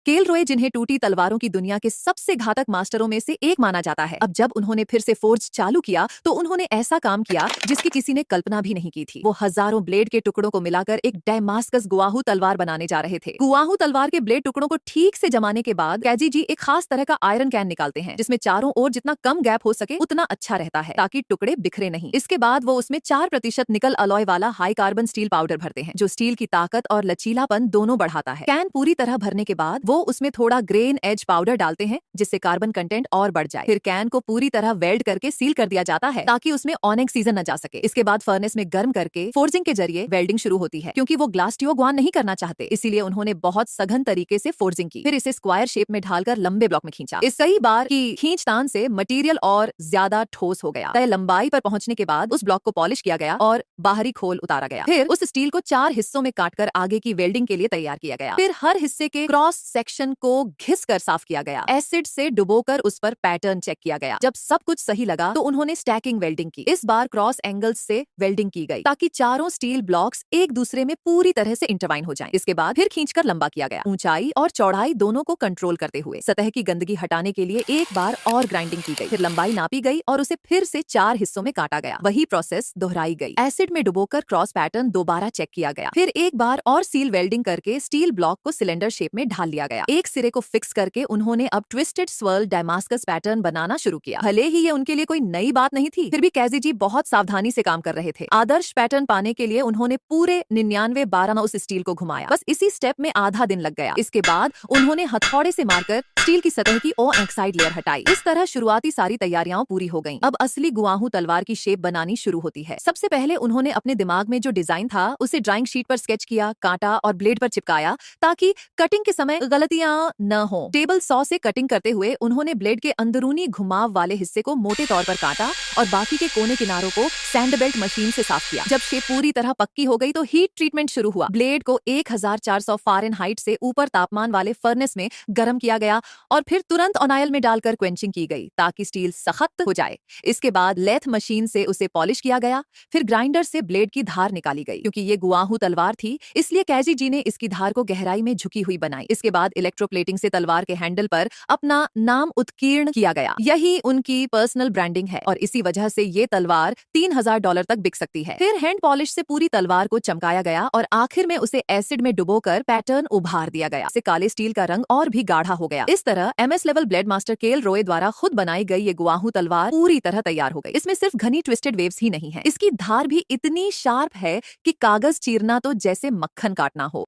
केल रॉय जिन्हें टूटी तलवारों की दुनिया के सबसे घातक मास्टरों में से एक माना जाता है। अब जब उन्होंने फिर से फोर्ज चालू किया तो उन्होंने ऐसा काम किया जिसकी किसी ने कल्पना भी नहीं की थी। वो हजारों ब्लेड के टुकड़ों को मिलाकर एक डैमास्कस गुआहू तलवार बनाने जा रहे थे। गुआहू तलवार के ब्लेड टुकड़ों को ठीक से जमाने के बाद कैजी जी एक खास तरह का आयरन कैन निकालते हैं जिसमें चारों ओर जितना कम गैप हो सके उतना अच्छा रहता है ताकि टुकड़े बिखरे नहीं। इसके बाद वो उसमें 4% निकल अलॉय वाला हाई कार्बन स्टील पाउडर भरते हैं जो स्टील की ताकत और लचीलापन दोनों बढ़ाता है। कैन पूरी तरह भरने के बाद वो उसमें थोड़ा ग्रेन एज पाउडर डालते हैं जिससे कार्बन कंटेंट और बढ़ जाए। फिर कैन को पूरी तरह वेल्ड करके सील कर दिया जाता है ताकि उसमें ऑनेक सीजन न जा सके। इसके बाद फर्नेस में गर्म करके फोर्जिंग के जरिए वेल्डिंग शुरू होती है। क्योंकि वो ग्लास ट्यूब गुआन नहीं करना चाहते इसीलिए उन्होंने बहुत सघन तरीके से फोर्जिंग की। फिर इसे स्क्वायर शेप में ढालकर लंबे ब्लॉक में खींचा। इस कई बार की खींचतान से मटेरियल और ज्यादा ठोस हो गया। तय लंबाई पर पहुंचने के बाद उस ब्लॉक को पॉलिश किया गया और बाहरी खोल उतारा गया। फिर उस स्टील को 4 हिस्सों में काटकर आगे की वेल्डिंग के लिए तैयार किया गया। फिर हर हिस्से के क्रॉस सेक्शन को घिस कर साफ किया गया। एसिड से डुबोकर उस पर पैटर्न चेक किया गया। जब सब कुछ सही लगा तो उन्होंने स्टैकिंग वेल्डिंग की। इस बार क्रॉस एंगल्स से वेल्डिंग की गई ताकि चारों स्टील ब्लॉक्स एक दूसरे में पूरी तरह से इंटरवाइन हो जाएं। इसके बाद फिर खींचकर लंबा किया गया। ऊंचाई और चौड़ाई दोनों को कंट्रोल करते हुए सतह की गंदगी हटाने के लिए एक बार और ग्राइंडिंग की गई। फिर लंबाई नापी गई और उसे फिर से 4 हिस्सों में काटा गया। वही प्रोसेस दोहराई गई। एसिड में डुबोकर क्रॉस पैटर्न दोबारा चेक किया गया। फिर एक बार और सील वेल्डिंग करके स्टील ब्लॉक को सिलेंडर शेप में ढाल लिया गया। एक सिरे को फिक्स करके उन्होंने अब ट्विस्टेड स्वर्ल डैमास्कस पैटर्न बनाना शुरू किया। भले ही ये उनके लिए कोई नई बात नहीं थी फिर भी कैजी जी बहुत सावधानी से काम कर रहे थे। आदर्श पैटर्न पाने के लिए उन्होंने पूरे 99 में उस स्टील को घुमाया। बस इसी स्टेप में आधा दिन लग गया। इसके बाद उन्होंने हथौड़े से मारकर स्टील की सतह की ओ एक्साइड लेयर हटाई। इस तरह शुरुआती सारी तैयारियां पूरी हो गईं। अब असली गुआहू तलवार की शेप बनानी शुरू होती है। सबसे पहले उन्होंने अपने दिमाग में जो डिजाइन था उसे ड्राइंग शीट पर स्केच किया, काटा और ब्लेड पर चिपकाया ताकि कटिंग के समय गलतियां न हो। टेबल सॉ से कटिंग करते हुए उन्होंने ब्लेड के अंदरूनी घुमाव वाले हिस्से को मोटे तौर पर काटा और बाकी के कोने किनारों को सैंड बेल्ट मशीन से साफ किया। जब शेप पूरी तरह पक्की हो गई तो हीट ट्रीटमेंट शुरू हुआ। ब्लेड को 1400 फ़ारेनहाइट से ऊपर तापमान वाले फर्नेस में गर्म किया गया और फिर तुरंत ऑनाइल में डालकर क्वेंचिंग की गई ताकि स्टील सख्त हो जाए। इसके बाद लेथ मशीन से उसे पॉलिश किया गया। फिर ग्राइंडर से ब्लेड की धार निकाली गई। क्योंकि ये गुआहू तलवार थी इसलिए कैजी जी ने इसकी धार को गहराई में झुकी हुई बनाई। इसके बाद इलेक्ट्रोप्लेटिंग से तलवार के हैंडल पर अपना नाम उत्कीर्ण किया गया। यही उनकी पर्सनल ब्रांडिंग है और इसी वजह से ये तलवार $3000 तक बिक सकती है। फिर हैंड पॉलिश से पूरी तलवार को चमकाया गया और आखिर में उसे एसिड में डुबोकर पैटर्न उभार दिया गया। इससे काले स्टील का रंग और भी गाढ़ा हो गया। इस तरह MS लेवल ब्लेड मास्टर केल रॉय द्वारा खुद बनाई गई ये गुआहू तलवार पूरी तरह तैयार हो गई। इसमें सिर्फ घनी ट्विस्टेड वेव्स ही नहीं है, इसकी धार भी इतनी शार्प है कि कागज चीरना तो जैसे मक्खन काटना हो।